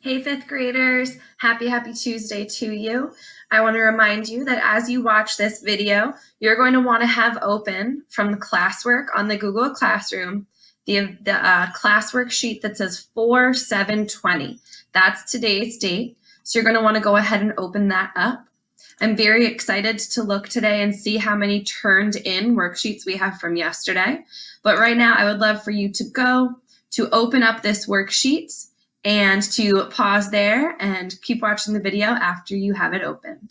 Hey, fifth graders, happy Tuesday to you. I want to remind you that as you watch this video, you're going to want to have open from the classwork on the Google Classroom, the classwork sheet that says 4/7/20. That's today's date. So you're going to want to go ahead and open that up. I'm very excited to look today and see how many turned in worksheets we have from yesterday. But right now, I would love for you to go to open up this worksheet and to pause there and keep watching the video after you have it open.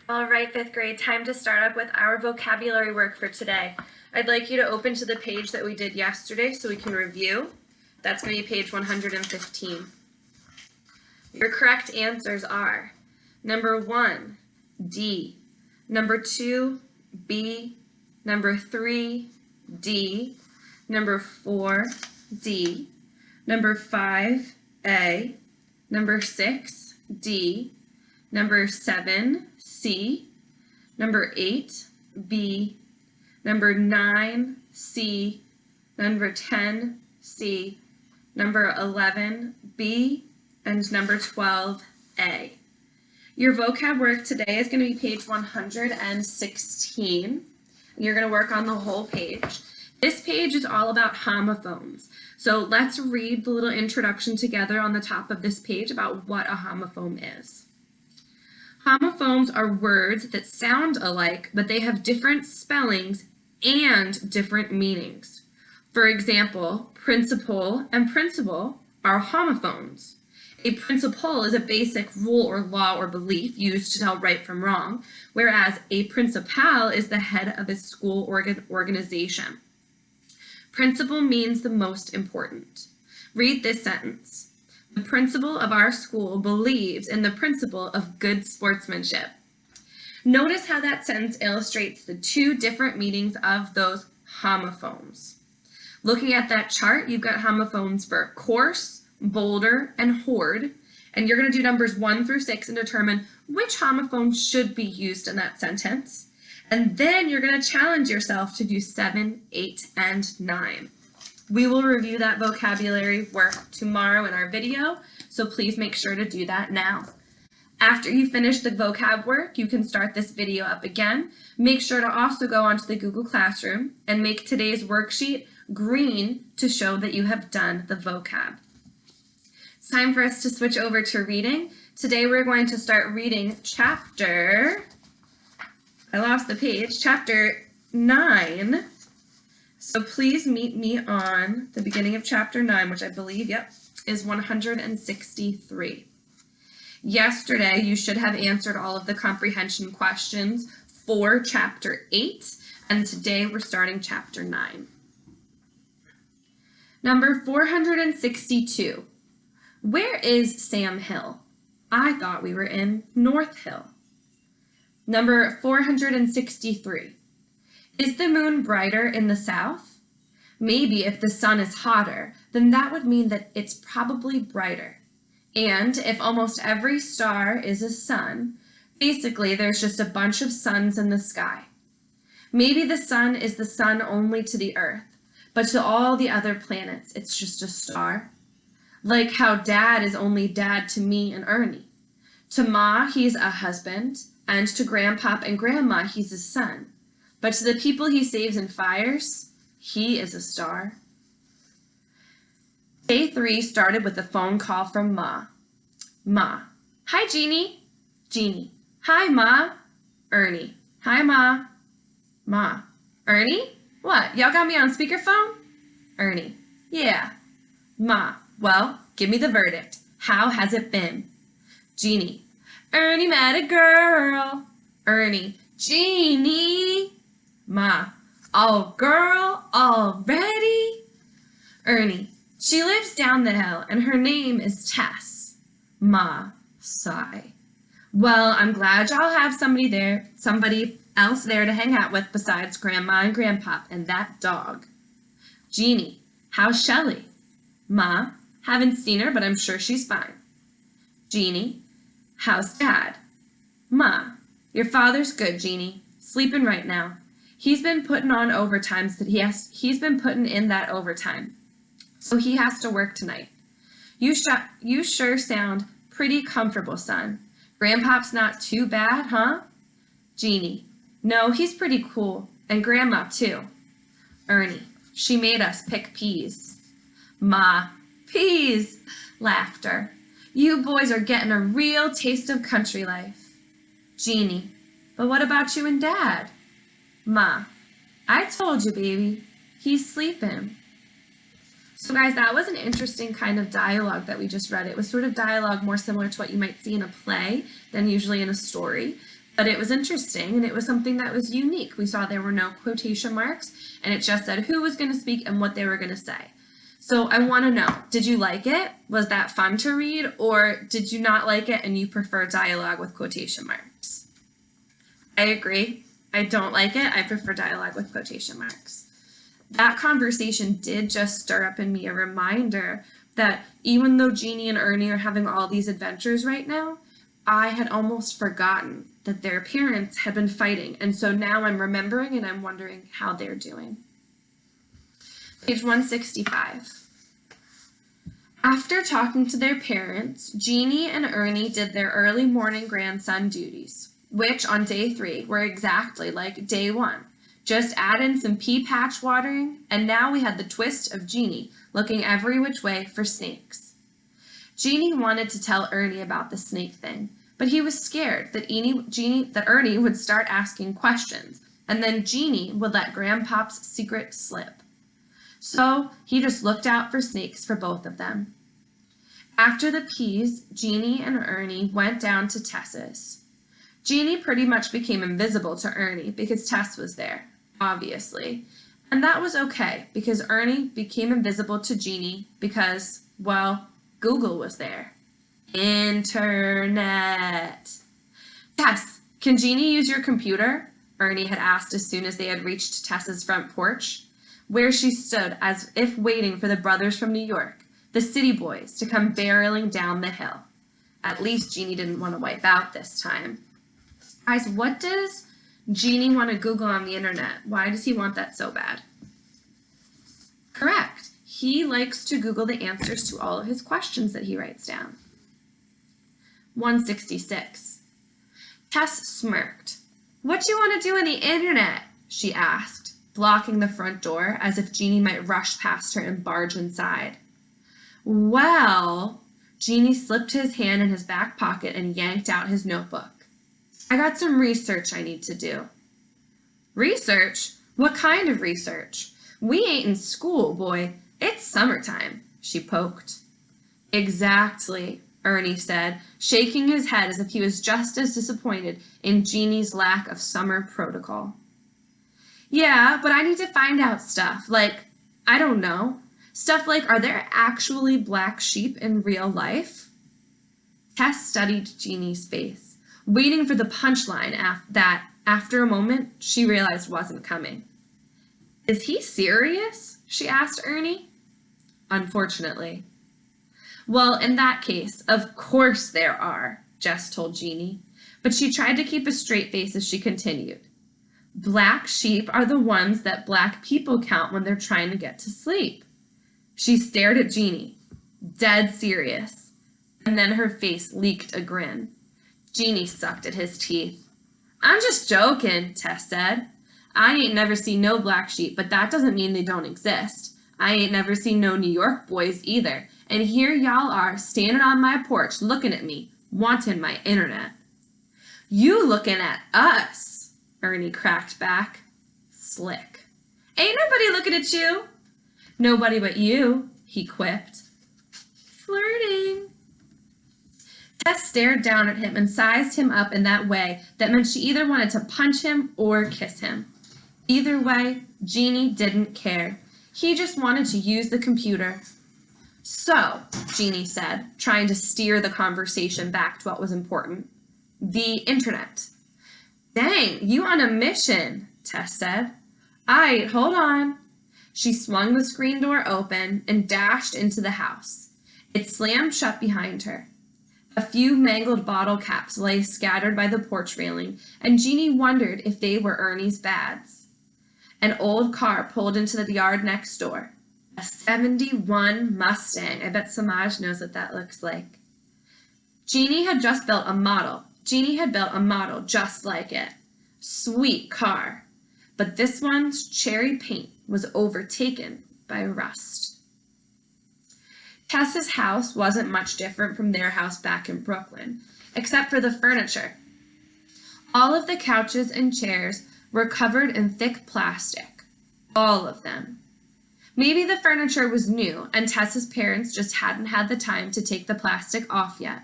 All right, fifth grade, time to start up with our vocabulary work for today. I'd like you to open to the page that we did yesterday so we can review. That's going to be page 115. Your correct answers are number 1, D, number 2, B, number 3, D, number 4, D, number 5, A, number 6, D, number 7, C, number 8, B, number 9, C, number 10, C, number 11, B, and number 12, A. Your vocab work today is going to be page 116. You're going to work on the whole page. This page is all about homophones. So let's read the little introduction together on the top of this page about what a homophone is. Homophones are words that sound alike, but they have different spellings and different meanings. For example, principle and principle are homophones. A principle is a basic rule or law or belief used to tell right from wrong, whereas a principal is the head of a school organization. Principal means the most important. Read this sentence. The principal of our school believes in the principle of good sportsmanship. Notice how that sentence illustrates the two different meanings of those homophones. Looking at that chart, you've got homophones for coarse, boulder, and hoard, and you're going to do numbers 1 through 6 and determine which homophone should be used in that sentence. And then you're going to challenge yourself to do 7, 8, and 9. We will review that vocabulary work tomorrow in our video, so please make sure to do that now. After you finish the vocab work, you can start this video up again. Make sure to also go onto the Google Classroom and make today's worksheet green to show that you have done the vocab. It's time for us to switch over to reading. Today we're going to start reading chapter 9. So please meet me on the beginning of chapter 9, which I believe, is 163. Yesterday, you should have answered all of the comprehension questions for chapter 8, and today we're starting chapter 9. Number 462. Where is Sam Hill? I thought we were in North Hill. Number 463. Is the moon brighter in the south? Maybe if the sun is hotter, then that would mean that it's probably brighter. And if almost every star is a sun, basically there's just a bunch of suns in the sky. Maybe the sun is the sun only to the Earth, but to all the other planets, it's just a star. Like how Dad is only Dad to me and Ernie. To Ma, he's a husband, and to Grandpop and Grandma, he's a son. But to the people he saves in fires, he is a star. Day 3 started with a phone call from Ma. Ma. Hi, Jeannie. Jeannie. Hi, Ma. Ernie. Hi, Ma. Ma. Ernie? What, y'all got me on speakerphone? Ernie. Yeah. Ma. Well, give me the verdict. How has it been? Jeannie. Ernie met a girl. Ernie. Jeannie. Ma. Oh, girl, already? Ernie. She lives down the hill, and her name is Tess. Ma. Sigh. Well, I'm glad y'all have somebody else there to hang out with besides Grandma and Grandpop and that dog. Jeannie. How's Shelley? Ma. Haven't seen her, but I'm sure she's fine. Jeannie. How's Dad? Ma. Your father's good, Jeannie. Sleeping right now. He's been putting on overtime, he's been putting in that overtime. So he has to work tonight. You sure sound pretty comfortable, son. Grandpop's not too bad, huh? Jeannie, no, he's pretty cool. And Grandma, too. Ernie, she made us pick peas. Ma, peas! Laughter. You boys are getting a real taste of country life. Jeannie, but what about you and Dad? Ma, I told you, baby. He's sleeping. So guys, that was an interesting kind of dialogue that we just read. It was sort of dialogue more similar to what you might see in a play than usually in a story. But it was interesting, and it was something that was unique. We saw there were no quotation marks, and it just said who was going to speak and what they were going to say. So I want to know, did you like it? Was that fun to read, or did you not like it and you prefer dialogue with quotation marks? I agree. I don't like it. I prefer dialogue with quotation marks. That conversation did just stir up in me a reminder that even though Jeannie and Ernie are having all these adventures right now, I had almost forgotten that their parents had been fighting, and so now I'm remembering and I'm wondering how they're doing. Page 165. After talking to their parents, Jeannie and Ernie did their early morning grandson duties, which on day 3 were exactly like day 1. Just add in some pea patch watering, and now we had the twist of Jeannie looking every which way for snakes. Jeannie wanted to tell Ernie about the snake thing, but he was scared that Ernie would start asking questions, and then Jeannie would let Grandpop's secret slip. So he just looked out for snakes for both of them. After the peas, Jeannie and Ernie went down to Tess's. Jeannie pretty much became invisible to Ernie because Tess was there, obviously. And that was okay because Ernie became invisible to Jeannie because, well, Google was there. Internet. Tess, can Jeannie use your computer? Ernie had asked as soon as they had reached Tess's front porch, where she stood as if waiting for the brothers from New York, the city boys, to come barreling down the hill. At least Jeannie didn't want to wipe out this time. Guys, what does Jeannie want to Google on the internet? Why does he want that so bad? Correct. He likes to Google the answers to all of his questions that he writes down. 166. Tess smirked. What do you want to do on the internet? She asked, blocking the front door as if Jeannie might rush past her and barge inside. Well, Jeannie slipped his hand in his back pocket and yanked out his notebook. I got some research I need to do. Research? What kind of research? We ain't in school, boy. It's summertime, she poked. Exactly, Ernie said, shaking his head as if he was just as disappointed in Jeannie's lack of summer protocol. Yeah, but I need to find out stuff, like, I don't know, stuff like, are there actually black sheep in real life? Tess studied Jeannie's face, waiting for the punchline that, after a moment, she realized wasn't coming. Is he serious? She asked Ernie. Unfortunately. Well, in that case, of course there are, Jess told Jeannie, but she tried to keep a straight face as she continued. Black sheep are the ones that black people count when they're trying to get to sleep. She stared at Jeannie, dead serious, and then her face leaked a grin. Jeannie sucked at his teeth. I'm just joking, Tess said. I ain't never seen no black sheep, but that doesn't mean they don't exist. I ain't never seen no New York boys either, and here y'all are standing on my porch looking at me, wanting my internet. You looking at us, Ernie cracked back. Slick. Ain't nobody looking at you. Nobody but you, he quipped. Flirting. Tess stared down at him and sized him up in that way that meant she either wanted to punch him or kiss him. Either way, Jeannie didn't care. He just wanted to use the computer. So, Jeannie said, trying to steer the conversation back to what was important. The internet. Dang, you on a mission, Tess said. Aight, hold on. She swung the screen door open and dashed into the house. It slammed shut behind her. A few mangled bottle caps lay scattered by the porch railing, and Jeannie wondered if they were Ernie's bads. An old car pulled into the yard next door. A 71 Mustang. I bet Samaj knows what that looks like. Jeannie had built a model just like it. Sweet car. But this one's cherry paint was overtaken by rust. Tess's house wasn't much different from their house back in Brooklyn, except for the furniture. All of the couches and chairs were covered in thick plastic. All of them. Maybe the furniture was new and Tess's parents just hadn't had the time to take the plastic off yet.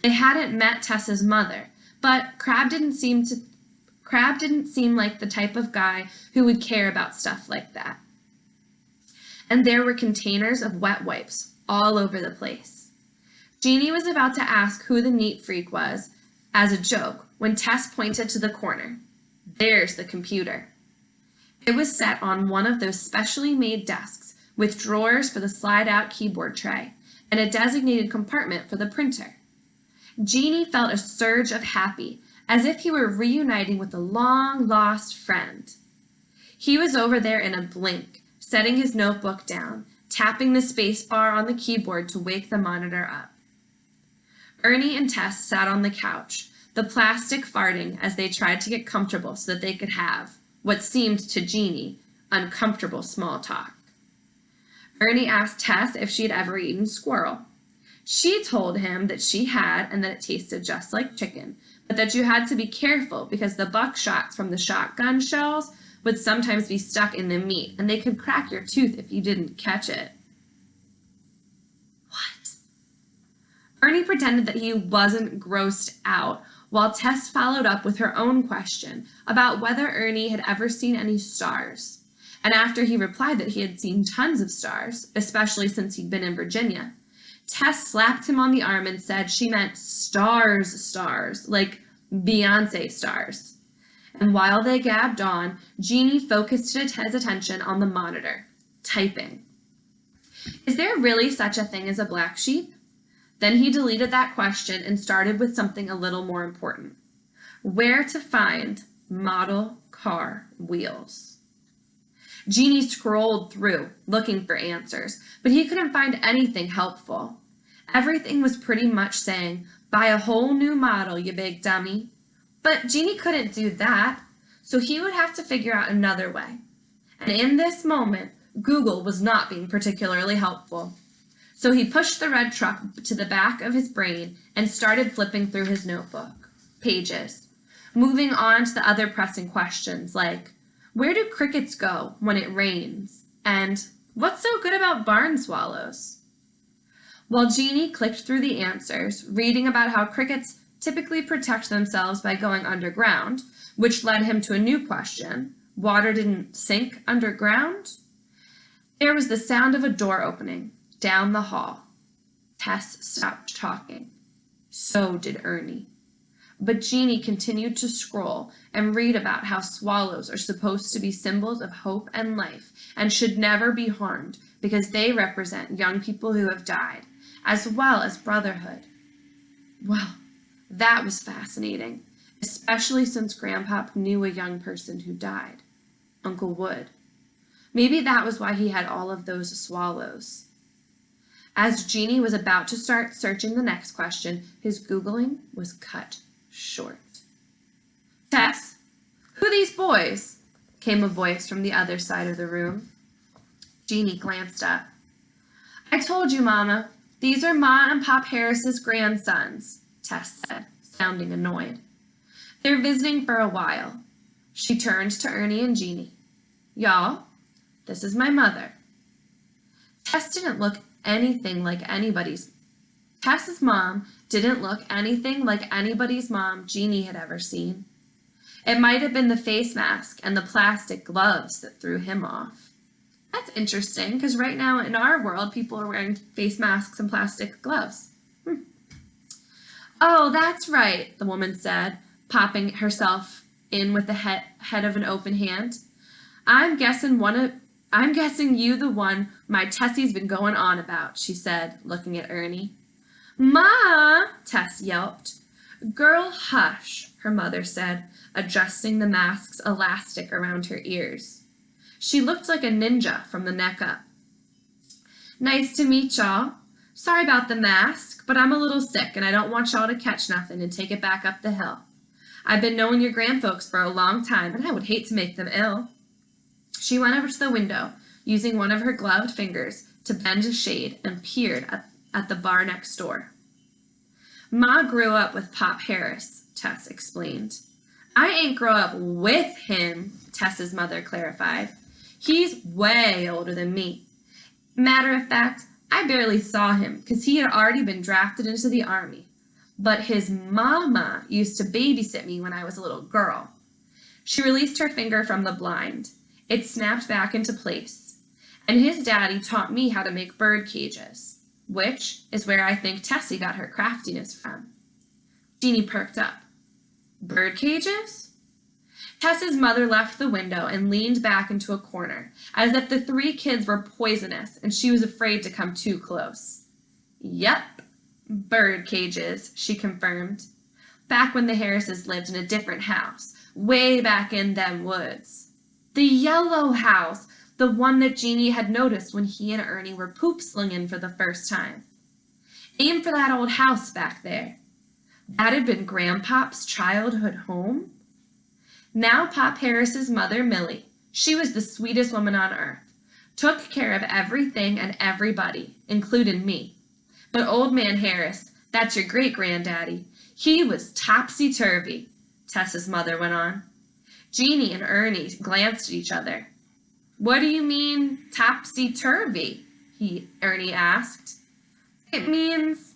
They hadn't met Tess's mother, but Crab didn't seem like the type of guy who would care about stuff like that. And there were containers of wet wipes all over the place. Jeannie was about to ask who the neat freak was as a joke when Tess pointed to the corner. There's the computer. It was set on one of those specially made desks with drawers for the slide-out keyboard tray and a designated compartment for the printer. Jeannie felt a surge of happy, as if he were reuniting with a long-lost friend. He was over there in a blink, setting his notebook down, tapping the space bar on the keyboard to wake the monitor up. Ernie and Tess sat on the couch, the plastic farting as they tried to get comfortable so that they could have, what seemed to Jeannie, uncomfortable small talk. Ernie asked Tess if she'd ever eaten squirrel. She told him that she had and that it tasted just like chicken, but that you had to be careful because the buckshots from the shotgun shells would sometimes be stuck in the meat and they could crack your tooth if you didn't catch it. What? Ernie pretended that he wasn't grossed out while Tess followed up with her own question about whether Ernie had ever seen any stars. And after he replied that he had seen tons of stars, especially since he'd been in Virginia, Tess slapped him on the arm and said she meant stars, like Beyonce stars. And while they gabbed on, Jeannie focused his attention on the monitor, typing. Is there really such a thing as a black sheep? Then he deleted that question and started with something a little more important. Where to find model car wheels? Jeannie scrolled through, looking for answers, but he couldn't find anything helpful. Everything was pretty much saying, buy a whole new model, you big dummy. But Jeannie couldn't do that, so he would have to figure out another way. And in this moment, Google was not being particularly helpful. So he pushed the red truck to the back of his brain and started flipping through his notebook, pages, moving on to the other pressing questions like, where do crickets go when it rains? And what's so good about barn swallows? While Jeannie clicked through the answers, reading about how crickets typically protect themselves by going underground, which led him to a new question, water didn't sink underground? There was the sound of a door opening. Down the hall. Tess stopped talking. So did Ernie. But Jeannie continued to scroll and read about how swallows are supposed to be symbols of hope and life and should never be harmed because they represent young people who have died, as well as brotherhood. Well, that was fascinating, especially since Grandpop knew a young person who died, Uncle Wood. Maybe that was why he had all of those swallows. As Jeannie was about to start searching the next question, his Googling was cut short. Tess, who are these boys? Came a voice from the other side of the room. Jeannie glanced up. I told you, Mama, these are Ma and Pop Harris's grandsons, Tess said, sounding annoyed. They're visiting for a while. She turned to Ernie and Jeannie. Y'all, this is my mother. Tess didn't look anything like anybody's. Tess's mom didn't look anything like anybody's mom Jeannie had ever seen. It might have been the face mask and the plastic gloves that threw him off. That's interesting, because right now in our world, people are wearing face masks and plastic gloves. Oh, that's right, the woman said, popping herself in with the head of an open hand. I'm guessing you the one my Tessie's been going on about, she said, looking at Ernie. Ma, Tess yelped. Girl, hush, her mother said, adjusting the mask's elastic around her ears. She looked like a ninja from the neck up. Nice to meet y'all. Sorry about the mask, but I'm a little sick and I don't want y'all to catch nothing and take it back up the hill. I've been knowing your grandfolks for a long time and I would hate to make them ill. She went over to the window, using one of her gloved fingers to bend a shade and peered at the bar next door. Ma grew up with Pop Harris, Tess explained. I ain't grow up with him, Tess's mother clarified. He's way older than me. Matter of fact, I barely saw him because he had already been drafted into the army. But his mama used to babysit me when I was a little girl. She released her finger from the blind. It snapped back into place. And his daddy taught me how to make bird cages, which is where I think Tessie got her craftiness from. Jeannie perked up. Bird cages? Tess's mother left the window and leaned back into a corner, as if the three kids were poisonous and she was afraid to come too close. Yep, bird cages, she confirmed. Back when the Harrises lived in a different house, way back in them woods. The yellow house, the one that Jeannie had noticed when he and Ernie were poop slinging for the first time. Aim for that old house back there. That had been Grandpop's childhood home. Now Pop Harris's mother, Millie, she was the sweetest woman on earth, took care of everything and everybody, including me. But old man Harris, that's your great-granddaddy, he was topsy-turvy, Tess's mother went on. Jeannie and Ernie glanced at each other. What do you mean, topsy-turvy? Ernie asked. It means,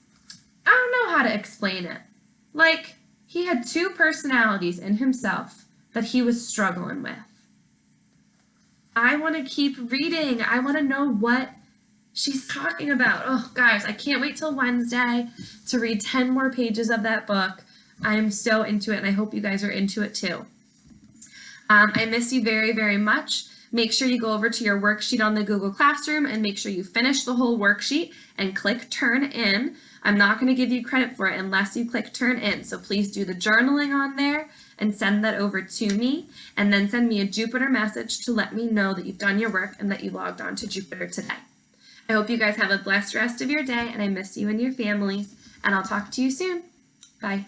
I don't know how to explain it. Like, he had two personalities in himself that he was struggling with. I want to keep reading. I want to know what she's talking about. Oh, guys, I can't wait till Wednesday to read 10 more pages of that book. I am so into it, and I hope you guys are into it too. I miss you very, very much. Make sure you go over to your worksheet on the Google Classroom and make sure you finish the whole worksheet and click Turn In. I'm not going to give you credit for it unless you click Turn In, so please do the journaling on there and send that over to me, and then send me a Jupiter message to let me know that you've done your work and that you logged on to Jupiter today. I hope you guys have a blessed rest of your day, and I miss you and your families, and I'll talk to you soon. Bye.